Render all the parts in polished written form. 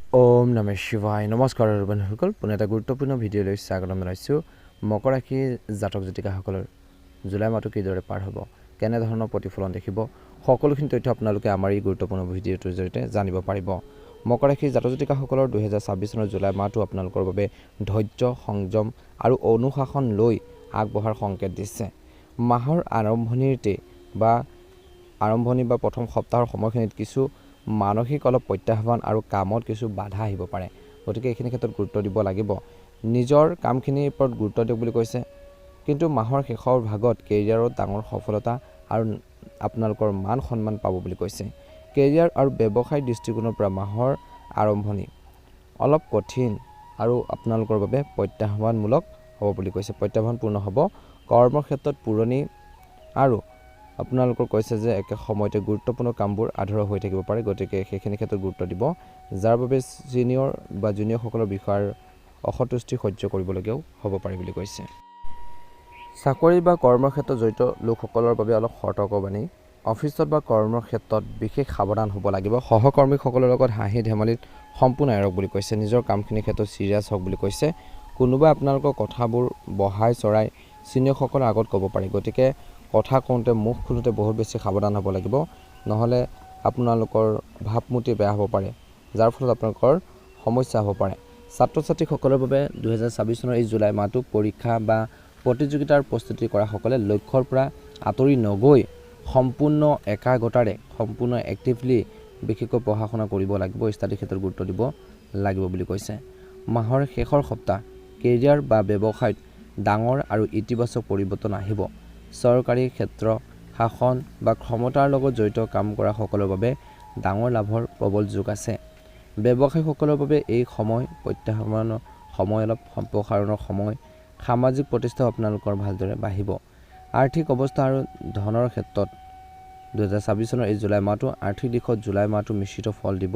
ওম নমঃ শিৱায় নমস্কাৰ বন্ধুসকল পুনে এটা গুৰুত্বপূৰ্ণ ভিডিঅ'লৈ স্বাগতম জনাইছোঁ মকৰ ৰাশি জাতক জাতিকাসকলৰ জুলাই মাহটো কিদৰে পাৰ হ'ব কেনেধৰণৰ প্ৰতিফলন দেখিব সকলোখিনি তথ্য আপোনালোকে আমাৰ এই গুৰুত্বপূৰ্ণ ভিডিঅ'টোৰ জৰিয়তে জানিব পাৰিব মকৰ ৰাশি জাতক জাতিকাসকলৰ 2026 চনৰ জুলাই মাহটো আপোনালোকৰ বাবে ধৈৰ্য সংযম আৰু অনুশাসন লৈ আগবঢ়াৰ সংকেত দিছে মাহৰ আৰম্ভণিতে বা প্ৰথম সপ্তাহৰ সময়খিনিত কিছু মানসিক অলপ প্ৰত্যাহ্বান আৰু কামত কিছু বাধা আহিব পাৰে গতিকে এইখিনি ক্ষেত্ৰত গুৰুত্ব দিব লাগিব নিজৰ কামখিনিৰ ওপৰত গুৰুত্ব দিয়ক বুলি কৈছে কিন্তু মাহৰ শেষৰ ভাগত কেৰিয়াৰত ডাঙৰ সফলতা আৰু আপোনালোকৰ মান সন্মান পাব বুলি কৈছে কেৰিয়াৰ আৰু ব্যৱসায় দৃষ্টিকোণৰ পৰা মাহৰ আৰম্ভণি অলপ কঠিন আৰু আপোনালোকৰ বাবে প্ৰত্যাহ্বানমূলক হ'ব বুলি কৈছে প্ৰত্যাহ্বানপূৰ্ণ হ'ব কৰ্মৰ ক্ষেত্ৰত পুৰণি আৰু আপোনালোকৰ কৈছে যে একে সময়তে গুৰুত্বপূৰ্ণ কামবোৰ আধৰুৱা হৈ থাকিব পাৰে গতিকে সেইখিনি ক্ষেত্ৰত গুৰুত্ব দিব যাৰ বাবে সিনিয়ৰ বা জুনিয়ৰসকলৰ বিষয়ৰ অসন্তুষ্টি সহ্য কৰিবলগীয়াও হ'ব পাৰে বুলি কৈছে চাকৰি বা কৰ্মৰ ক্ষেত্ৰত জড়িত লোকসকলৰ বাবে অলপ সতৰ্কবাণী অফিচত বা কৰ্মৰ ক্ষেত্ৰত বিশেষ সাৱধান হ'ব লাগিব সহকৰ্মীসকলৰ লগত হাঁহি ধেমালিত সম্পূৰ্ণ এৰক বুলি কৈছে নিজৰ কামখিনিৰ ক্ষেত্ৰত চিৰিয়াছ হওক বুলি কৈছে কোনোবা আপোনালোকৰ কথাবোৰ বহাই চৰাই সিনিয়ৰসকলৰ আগত ক'ব পাৰে গতিকে কথা কওঁতে মুখ খোলোতে বহুত বেছি সাৱধান হ'ব লাগিব নহ'লে আপোনালোকৰ ভাৱমূৰ্তি বেয়া হ'ব পাৰে যাৰ ফলত আপোনালোকৰ সমস্যা হ'ব পাৰে ছাত্ৰ ছাত্ৰীসকলৰ বাবে 2026 চনৰ এই জুলাই মাহটো পৰীক্ষা বা প্ৰতিযোগিতাৰ প্ৰস্তুতি কৰা সকলে লক্ষ্যৰ পৰা আঁতৰি নগৈ সম্পূৰ্ণ একাগ্ৰতাৰে সম্পূৰ্ণ এক্টিভলি বিশেষকৈ পঢ়া শুনা কৰিব লাগিব ষ্টাডি ক্ষেত্ৰত গুৰুত্ব দিব লাগিব বুলি কৈছে মাহৰ শেষৰ সপ্তাহ কেৰিয়াৰ বা ব্যৱসায়ত ডাঙৰ আৰু ইতিবাচক পৰিৱৰ্তন আহিব চৰকাৰী ক্ষেত্ৰ শাসন বা ক্ষমতাৰ লগত জড়িত কাম কৰা সকলৰ বাবে ডাঙৰ লাভৰ প্ৰবল যোগ আছে ব্যৱসায়ীসকলৰ বাবে এই সময় প্ৰত্যাহ্বানৰ সময় অলপ সম্প্ৰসাৰণৰ সময় সামাজিক প্ৰতিষ্ঠা আপোনালোকৰ ভালদৰে বাঢ়িব আৰ্থিক অৱস্থা আৰু ধনৰ ক্ষেত্ৰত 2026 চনৰ এই জুলাই মাহটো আৰ্থিক দিশত জুলাই মাহটো মিশ্ৰিত ফল দিব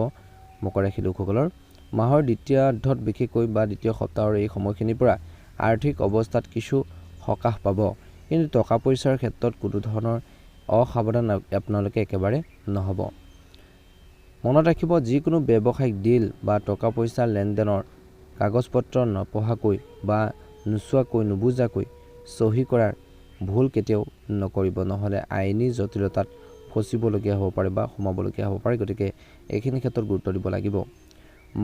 মকৰ ৰাশি লোকসকলৰ মাহৰ দ্বিতীয়াৰ্ধত বিশেষকৈ বা দ্বিতীয় সপ্তাহৰ এই সময়খিনিৰ পৰা আৰ্থিক অৱস্থাত কিছু সকাহ পাব কিন্তু টকা পইচাৰ ক্ষেত্ৰত কোনো ধৰণৰ অসাৱধান আপোনালোকে একেবাৰে নহ'ব মনত ৰাখিব যিকোনো ব্যৱসায়িক ডিল বা টকা পইচাৰ লেনদেনৰ কাগজপত্ৰ নপঢ়াকৈ বা নোচোৱাকৈ নুবুজাকৈ চহী কৰাৰ ভুল কেতিয়াও নকৰিব নহ'লে আইনী জটিলতাত ফচিবলগীয়া হ'ব পাৰে বা সোমাবলগীয়া হ'ব পাৰে গতিকে এইখিনি ক্ষেত্ৰত গুৰুত্ব দিব লাগিব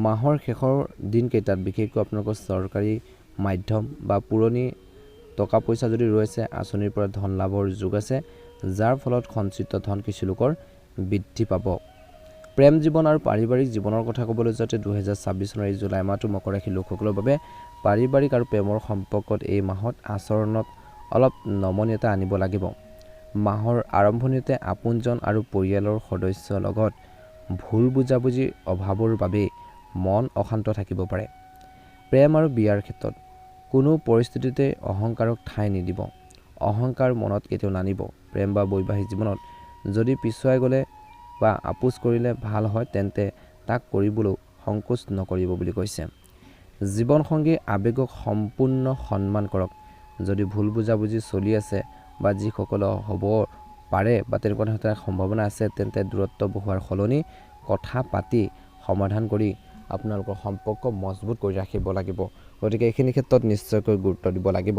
মাহৰ শেষৰ দিনকেইটাত বিশেষকৈ আপোনালোকৰ চৰকাৰী মাধ্যম বা পুৰণি টকা পইচা যদি ৰৈছে আঁচনিৰ পৰা ধন লাভৰ যোগ আছে যাৰ ফলত সঞ্চিত ধন কিছু লোকৰ বৃদ্ধি পাব প্ৰেম জীৱন আৰু পাৰিবাৰিক জীৱনৰ কথা ক'বলৈ যাওঁতে 2026 চনৰ এই জুলাই মাহটো মকৰ ৰাশি লোকসকলৰ বাবে পাৰিবাৰিক আৰু প্ৰেমৰ সম্পৰ্কত এই মাহত আচৰণত অলপ নমনীয়তা আনিব লাগিব মাহৰ আৰম্ভণিতে আপোনজন আৰু পৰিয়ালৰ সদস্যৰ লগত ভুল বুজাবুজিৰ অভাৱৰ বাবে মন অশান্ত থাকিব পাৰে প্ৰেম আৰু বিয়াৰ ক্ষেত্ৰত কোনো পৰিস্থিতিতে অহংকাৰক ঠাই নিদিব অহংকাৰ মনত কেতিয়াও নানিব প্ৰেম বা বৈবাহিক জীৱনত যদি পিছুৱাই গ'লে বা আপোচ কৰিলে ভাল হয় তেন্তে তাক কৰিবলৈ সংকোচ নকৰিব বুলি কৈছে জীৱনসংগীৰ আৱেগক সম্পূৰ্ণ সন্মান কৰক যদি ভুল বুজাবুজি চলি আছে বা যিসকল হ'ব পাৰে বা তেনেকুৱা ধৰণৰ সম্ভাৱনা আছে তেন্তে দূৰত্ব বঢ়োৱাৰ সলনি কথা পাতি সমাধান কৰি আপোনালোকৰ সম্পৰ্ক মজবুত কৰি ৰাখিব লাগিব গতিকে এইখিনি ক্ষেত্ৰত নিশ্চয়কৈ গুৰুত্ব দিব লাগিব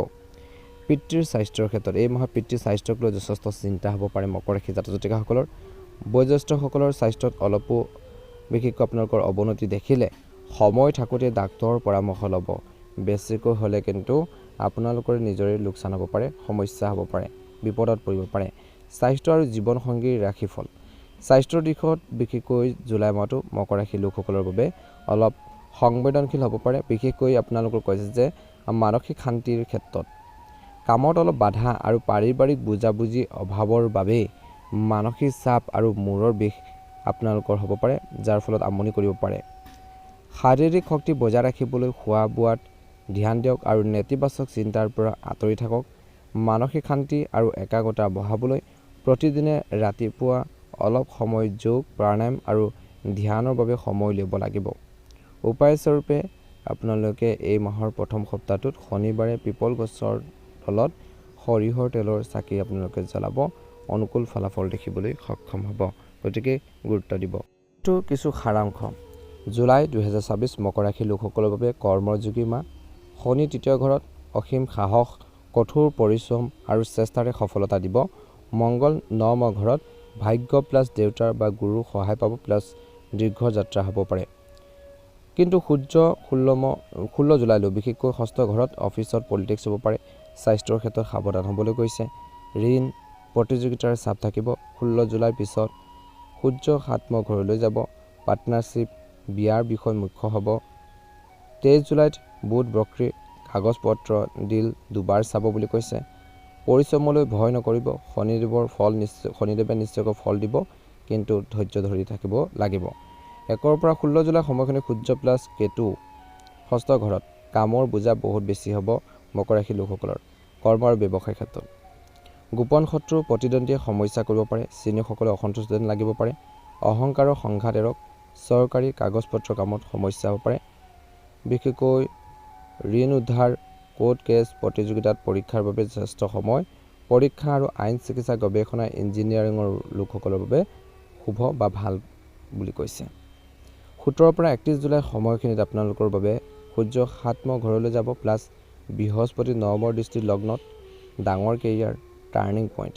পিতৃৰ স্বাস্থ্যৰ ক্ষেত্ৰত এই মাহত পিতৃৰ স্বাস্থ্যক লৈ যথেষ্ট চিন্তা হ'ব পাৰে মকৰ ৰাশি জাতক জাতিকাসকলৰ বয়োজ্যেষ্ঠসকলৰ স্বাস্থ্যত অলপো বিশেষকৈ আপোনালোকৰ অৱনতি দেখিলে সময় থাকোঁতে ডাক্তৰৰ পৰামৰ্শ ল'ব বেছিকৈ হ'লে কিন্তু আপোনালোকৰ নিজৰে লোকচান হ'ব পাৰে সমস্যা হ'ব পাৰে বিপদত পৰিব পাৰে স্বাস্থ্য আৰু জীৱনসংগীৰ ৰাশিফল স্বাস্থ্যৰ দিশত বিশেষকৈ জুলাই মাহটো মকৰ ৰাশি লোকসকলৰ বাবে অলপ সংবেদনশীল হ'ব পাৰে বিশেষকৈ আপোনালোকৰ কৈছে যে মানসিক শান্তিৰ ক্ষেত্ৰত কামত অলপ বাধা আৰু পাৰিবাৰিক বুজাবুজি অভাৱৰ বাবে মানসিক চাপ আৰু মূৰৰ বিষ আপোনালোকৰ হ'ব পাৰে যাৰ ফলত আমনি কৰিব পাৰে শাৰীৰিক শক্তি বজাই ৰাখিবলৈ খোৱা বোৱাত ধ্যান দিয়ক আৰু নেতিবাচক চিন্তাৰ পৰা আঁতৰি থাকক মানসিক শান্তি আৰু একাগ্ৰতা বঢ়াবলৈ প্ৰতিদিনে ৰাতিপুৱা অলপ সময় যোগ প্ৰাণায়াম আৰু ধ্যানৰ বাবে সময় ল'ব লাগিব উপায়স্বৰূপে আপোনালোকে এই মাহৰ প্ৰথম সপ্তাহটোত শনিবাৰে পিপল গছৰ তলত সৰিয়হৰ তেলৰ চাকি আপোনালোকে জ্বলাব অনুকূল ফলাফল দেখিবলৈ সক্ষম হ'ব গতিকে গুৰুত্ব দিব কিছু সাৰাংশ জুলাই 2026 মকৰ ৰাশিৰ লোকসকলৰ বাবে কৰ্মযোগী মাহ। শনি তৃতীয় ঘৰত অসীম সাহস, কঠোৰ পৰিশ্ৰম আৰু চেষ্টাৰে সফলতা দিব। মংগল নৱম ঘৰত ভাগ্য প্লাছ দেউতাৰ বা গুৰুৰ সহায় পাব প্লাছ দীৰ্ঘ যাত্ৰা হ'ব পাৰে। কিন্তু সূৰ্য 16 জুলাইলৈ বিশেষকৈ ষষ্ঠ ঘৰত অফিচত পলিটিক্স হ'ব পাৰে। স্বাস্থ্যৰ ক্ষেত্ৰত সাৱধান হ'বলৈ কৈছে। ঋণ প্ৰতিযোগিতাৰ চাপ থাকিব। 16 জুলাইৰ পিছত সূৰ্য 7ম ঘৰলৈ যাব। পাৰ্টনাৰশ্বিপ বিয়াৰ বিষয় মুখ্য হ'ব। 23 জুলাইত বুধ বক্ৰী কাগজ পত্ৰ ডিল দুবাৰ চাব বুলি কৈছে। পৰিশ্ৰমলৈ ভয় নকৰিব। শনিদেৱে নিশ্চয়কৈ ফল দিব, কিন্তু ধৈৰ্য ধৰি থাকিব লাগিব। 1 পৰা 16 জুলাই সময়খিনি সূৰ্য প্লাছ কেতু ষষ্ঠ ঘৰত। কামৰ বোজা বহুত বেছি হ'ব মকৰ ৰাশিৰ লোকসকলৰ কৰ্ম আৰু ব্যৱসায়ৰ ক্ষেত্ৰত। গোপন শত্ৰু প্ৰতিদ্বন্দ্বীয়ে সমস্যা কৰিব পাৰে। চিনিয়ৰসকলে অসন্তুষ্ট যেন লাগিব পাৰে। অহংকাৰৰ সংঘাত এৰক। চৰকাৰী কাগজ পত্ৰ কামত সমস্যা হ'ব পাৰে। বিশেষকৈ ঋণ উদ্ধাৰ, কোৰ্ট কেছ প্ৰতিযোগিতাত পৰীক্ষাৰ বাবে যথেষ্ট সময়। পৰীক্ষা আৰু আইন চিকিৎসা গৱেষণা ইঞ্জিনিয়াৰিঙৰ লোকসকলৰ বাবে শুভ বা ভাল বুলি কৈছে। 17 পৰা 31 জুলাই সময়খিনিত আপোনালোকৰ বাবে সূৰ্য 7ম ঘৰলৈ যাব প্লাছ বৃহস্পতি নৱমৰ দৃষ্টি লগ্নত। ডাঙৰ কেৰিয়াৰ টাৰ্ণিং পইণ্ট,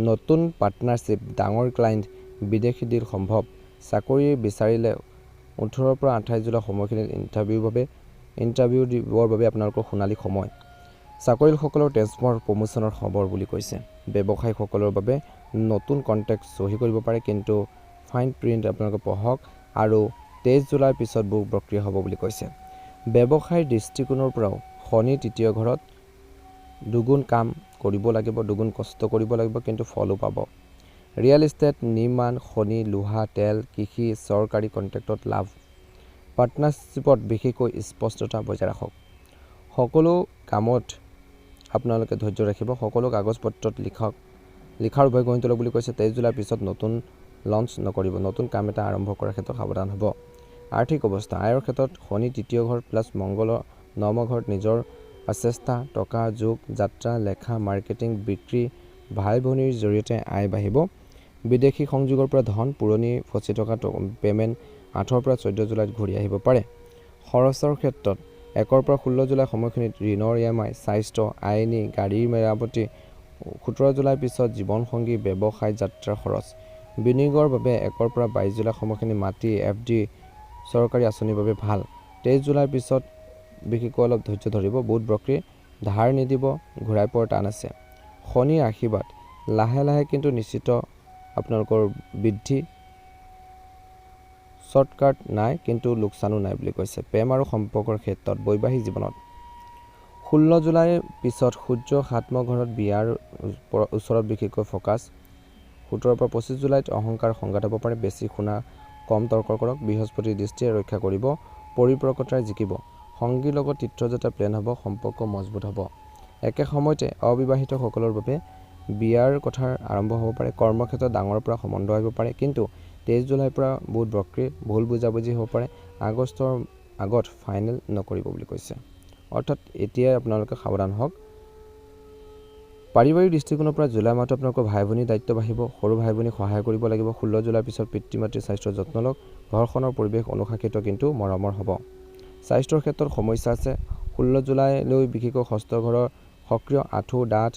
নতুন পাৰ্টনাৰশ্বিপ, ডাঙৰ ক্লাইণ্ট, বিদেশী ডিল সম্ভৱ। চাকৰি বিচাৰিলে 18 পৰা 28 জুলাই সময়খিনিত ইণ্টাৰভিউ দিবৰ বাবে আপোনালোকৰ সোণালী সময়। চাকৰিয়ালসকলৰ ট্ৰেন্সফাৰ প্ৰমোশ্যনৰ খবৰ বুলি কৈছে। ব্যৱসায়ীসকলৰ বাবে নতুন কণ্ট্ৰেক্ট চহী কৰিব পাৰে, কিন্তু ফাইন প্ৰিণ্ট আপোনালোকে পঢ়ক। আৰু 23 জুলাইৰ পিছত বুধ বক্ৰী হ'ব বুলি কৈছে। ব্যৱসায়ৰ দৃষ্টিকোণৰ পৰাও শনি তৃতীয় ঘৰত। দুগুণ কাম কৰিব লাগিব, দুগুণ কষ্ট কৰিব লাগিব, কিন্তু ফলো পাব। ৰিয়েল ইষ্টেট, নিৰ্মাণ, খনি, লোহা, তেল, কৃষি, চৰকাৰী কণ্ট্ৰেক্টত লাভ। পাৰ্টনাৰশ্বিপত বিশেষকৈ স্পষ্টতা বজাই ৰাখক। সকলো কামত আপোনালোকে ধৈৰ্য ৰাখিব। সকলো কাগজ পত্ৰত লিখাৰ অভ্যাস গঢ়ি তোলক বুলি কৈছে। 23 জুলাইৰ পিছত নতুন লঞ্চ নকৰিব। নতুন কাম এটা আৰম্ভ কৰাৰ ক্ষেত্ৰত সাৱধান হ'ব। আৰ্থিক অৱস্থা, আয়ৰ ক্ষেত্ৰত শনি তৃতীয় ঘৰ প্লাছ মংগল নৱম ঘৰত নিজৰ চেষ্টা, টকা যোগ, যাত্ৰা, লেখা, মাৰ্কেটিং, বিক্ৰী, ভাই ভনীৰ জৰিয়তে আয় বাঢ়িব। বিদেশী সংযোগৰ পৰা ধন, পুৰণি ফচি থকা পে'মেণ্ট 8 পৰা 14 জুলাইত ঘূৰি আহিব পাৰে। খৰচৰ ক্ষেত্ৰত 1 পৰা 16 জুলাই সময়খিনিত ঋণৰ EMI, স্বাস্থ্য, আইনী, গাড়ীৰ মেৰামতি। 17 জুলাইৰ পিছত জীৱনসংগী, ব্যৱসায়, যাত্ৰাৰ খৰচ। বিনিয়োগৰ বাবে 1 পৰা 22 জুলাই সময়খিনি মাটি, FD, চৰকাৰী আঁচনিৰ বাবে ভাল। 23 জুলাইৰ পিছত বিশেষকৈ অলপ ধৈৰ্য ধৰিব। বুধ বক্ৰী, ধাৰ নিদিব, ঘূৰাই পোৱাৰ টান আছে। শনিৰ আশীৰ্বাদ, লাহে লাহে কিন্তু নিশ্চিত আপোনালোকৰ বৃদ্ধি। শ্বৰ্টকাট নাই, কিন্তু লোকচানো নাই বুলি কৈছে। প্ৰেম আৰু সম্পৰ্কৰ ক্ষেত্ৰত বৈবাহিক জীৱনত 16 জুলাইৰ পিছত সূৰ্য 7ম ঘৰত বিয়াৰ ওচৰত বিশেষকৈ ফ'কাছ। 17 পৰা 25 জুলাইত অহংকাৰ সংঘাত হ'ব পাৰে। বেছি শুনা, কম তৰ্ক কৰক। বৃহস্পতিৰ দৃষ্টিয়ে ৰক্ষা কৰিব। পৰিপক্কতাৰে জিকিব। সংগীৰ লগত তীৰ্থযাত্ৰা প্লেন হ'ব। সম্পৰ্ক মজবুত হ'ব। একে সময়তে অবিবাহিতসকলৰ বাবে বিয়াৰ কথা আৰম্ভ হ'ব পাৰে। কৰ্মক্ষেত্ৰত ডাঙৰৰ পৰা সম্বন্ধ আহিব পাৰে, কিন্তু 23 জুলাইৰ পৰা বুধ বক্ৰী, ভুল বুজাবুজি হ'ব পাৰে। আগষ্টৰ আগত ফাইনেল নকৰিব বুলি কৈছে। অৰ্থাৎ এতিয়াই আপোনালোকে সাৱধান হওক। পাৰিবাৰিক দৃষ্টিকোণৰ পৰা জুলাই মাহটো আপোনালোকৰ ভাই ভনীৰ দায়িত্ব বাঢ়িব। সৰু ভাই ভনীক সহায় কৰিব লাগিব। 16 জুলাইৰ পিছত পিতৃ মাতৃৰ স্বাস্থ্যৰ যত্ন লওক। ঘৰখনৰ পৰিৱেশ অনুশাসিত কিন্তু মৰমৰ হ'ব। স্বাস্থ্যৰ ক্ষেত্ৰত সমস্যা আছে। 16 জুলাইলৈ বিশেষকৈ ষষ্ঠ ঘৰৰ সক্ৰিয়। আঁঠু, দাঁত,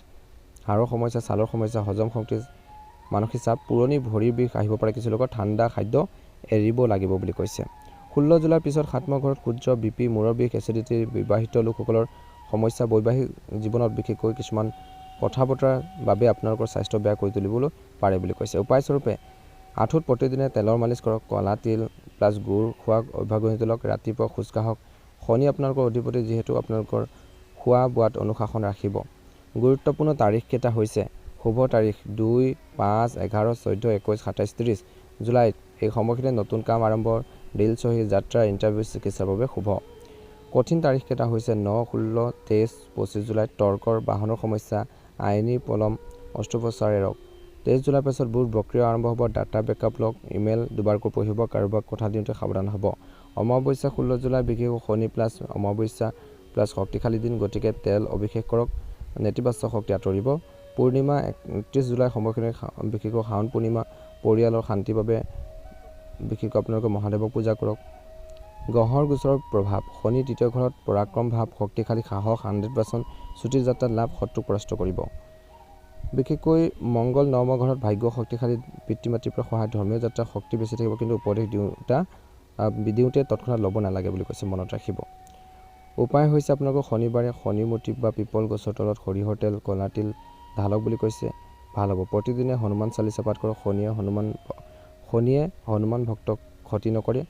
হাড়ৰ সমস্যা, ছালৰ সমস্যা, হজম শক্তি, মানসিক চাপ, পুৰণি ভৰিৰ বিষ আহিব পাৰে। কিছু লোকৰ ঠাণ্ডা খাদ্য এৰিব লাগিব বুলি কৈছে। 16 জুলাইৰ পিছত 7ম ঘৰত সূৰ্য, BP, মূৰৰ বিষ, এচিডিটি, বিবাহিত লোকসকলৰ সমস্যা। বৈবাহিক জীৱনত বিশেষকৈ কিছুমান কথা বতৰাৰ বাবে আপোনালোকৰ স্বাস্থ্য বেয়া কৰি তুলিবলৈ পাৰে বুলি কৈছে। উপায়স্বৰূপে আঁঠুত প্ৰতিদিনে তেলৰ মালিচ কৰক। কলা তিল প্লাছ গুড় খোৱাৰ অভ্যাস গঢ়ি তোলক। ৰাতিপুৱা খোজ কাঢ়ক। শনি আপোনালোকৰ অধিপতি, যিহেতু আপোনালোকৰ খোৱা বোৱাত অনুশাসন ৰাখিব। গুৰুত্বপূৰ্ণ তাৰিখকেইটা হৈছে শুভ তাৰিখ 2, 5, 11, 14, 21, 27, 30 জুলাইত। এই সময়খিনিত নতুন কাম আৰম্ভ, ডিল চহী, যাত্ৰা, ইণ্টাৰভিউ, চিকিৎসাৰ বাবে শুভ। কঠিন তাৰিখকেইটা হৈছে 9, 16, 23, 25 জুলাইত। তৰ্কৰ, বাহনৰ সমস্যা, আইনী পলম, অস্ত্ৰোপচাৰ এৰক। 23 জুলাইৰ পাছত বুধ বক্ৰী আৰম্ভ হ'ব। ডাটা বেকআপ লওক। ইমেইল দুবাৰকৈ পঢ়িব। কাৰোবাক কথা দিওঁতে সাৱধান হ'ব। অমাৱস্যা 16 জুলাই বিশেষকৈ শনি প্লাছ অমাৱস্যা প্লাছ শক্তিশালী দিন, গতিকে তেল অভিষেক কৰক। নেতিবাচক শক্তি আঁতৰিব। পূৰ্ণিমা 31 জুলাই সময়খিনি বিশেষকৈ শাওণ পূৰ্ণিমা। পৰিয়ালৰ শান্তিৰ বাবে বিশেষকৈ আপোনালোকে মহাদেৱক পূজা কৰক। গ্ৰহৰ গোচৰৰ প্ৰভাৱ শনি তৃতীয় ঘৰত পৰাক্ৰম ভাৱ শক্তিশালী সাহস 100% ছুটি যাত্ৰাত লাভ শত্ৰুক পৰাস্ত কৰিব। বিশেষকৈ মংগল নৱম ঘৰত ভাগ্য শক্তিশালী পিতৃ মাতৃৰ পৰা সহায় ধৰ্মীয় যাত্ৰা শক্তি বেছি থাকিব কিন্তু উপদেশ দিওঁতে তৎক্ষণাত ল'ব নালাগে বুলি কৈছে মনত ৰাখিব। উপায় হৈছে আপোনালোকৰ শনিবাৰে শনি মূৰ্তি বা পিপল গছৰ তলত সৰিয়হৰ তেল কলা তিল ঢালক বুলি কৈছে ভাল হ'ব। প্ৰতিদিনে হনুমান চালিচা পাঠ কৰক। শনিয়ে হনুমান ভক্তক ক্ষতি নকৰে।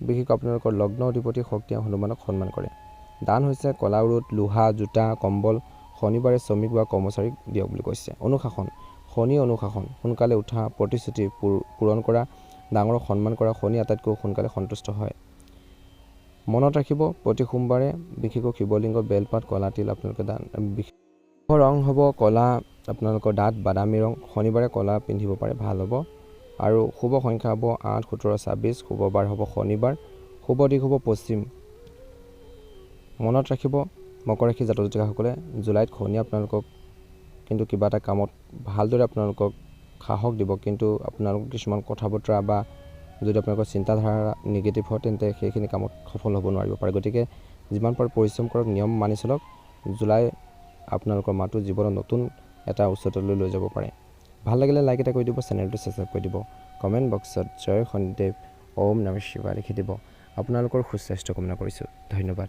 বিশেষকৈ আপোনালোকৰ লগ্ন অধিপতি শক্তিয়ে হনুমানক সন্মান কৰে। দান হৈছে কলা উৰুত লোহা জোতা কম্বল শনিবাৰে শ্ৰমিক বা কৰ্মচাৰীক দিয়ক বুলি কৈছে। অনুশাসন শনি অনুশাসন সোনকালে উঠা প্ৰতিশ্ৰুতি পূৰণ কৰা ডাঙৰক সন্মান কৰা শনি আটাইতকৈ সোনকালে সন্তুষ্ট হয়। মনত ৰাখিব প্ৰতি সোমবাৰে বিশেষকৈ শিৱলিংগত বেলপাত কলা তিল আপোনালোকে দান। ৰং হ'ব কলা আপোনালোকৰ দাঁত বাদামী ৰং শনিবাৰে কলা পিন্ধিব পাৰে ভাল হ'ব। আৰু শুভ সংখ্যা হ'ব 8 17 26 শুভ বাৰ হ'ব শনিবাৰ শুভ দিশ হ'ব পশ্চিম। মনত ৰাখিব মকৰ ৰাশি জাতক জাতিকাসকলে জুলাইত শনি আপোনালোকক কিন্তু কিবা এটা কামত ভালদৰে আপোনালোকক সাহস দিব কিন্তু আপোনালোক কিছুমান কথা বতৰা বা যদি আপোনালোকৰ চিন্তাধাৰা নিগেটিভ হয় তেন্তে সেইখিনি কামত সফল হ'ব নোৱাৰিব পাৰে। গতিকে যিমান পাৰে পৰিশ্ৰম কৰক নিয়ম মানি চলক। জুলাই আপোনালোকৰ মাহটো জীৱনত নতুন এটা উচ্চতালৈ লৈ যাব পাৰে। ভাল লাগিলে লাইক এটা কৰি দিব চেনেলটো ছাবস্ক্ৰাইব কৰি দিব। কমেণ্ট বক্সত জয় শনিদেৱ ওম নমঃ শিৱায় লিখি দিব। আপোনালোকৰ সুস্বাস্থ্য কামনা কৰিছোঁ। ধন্যবাদ।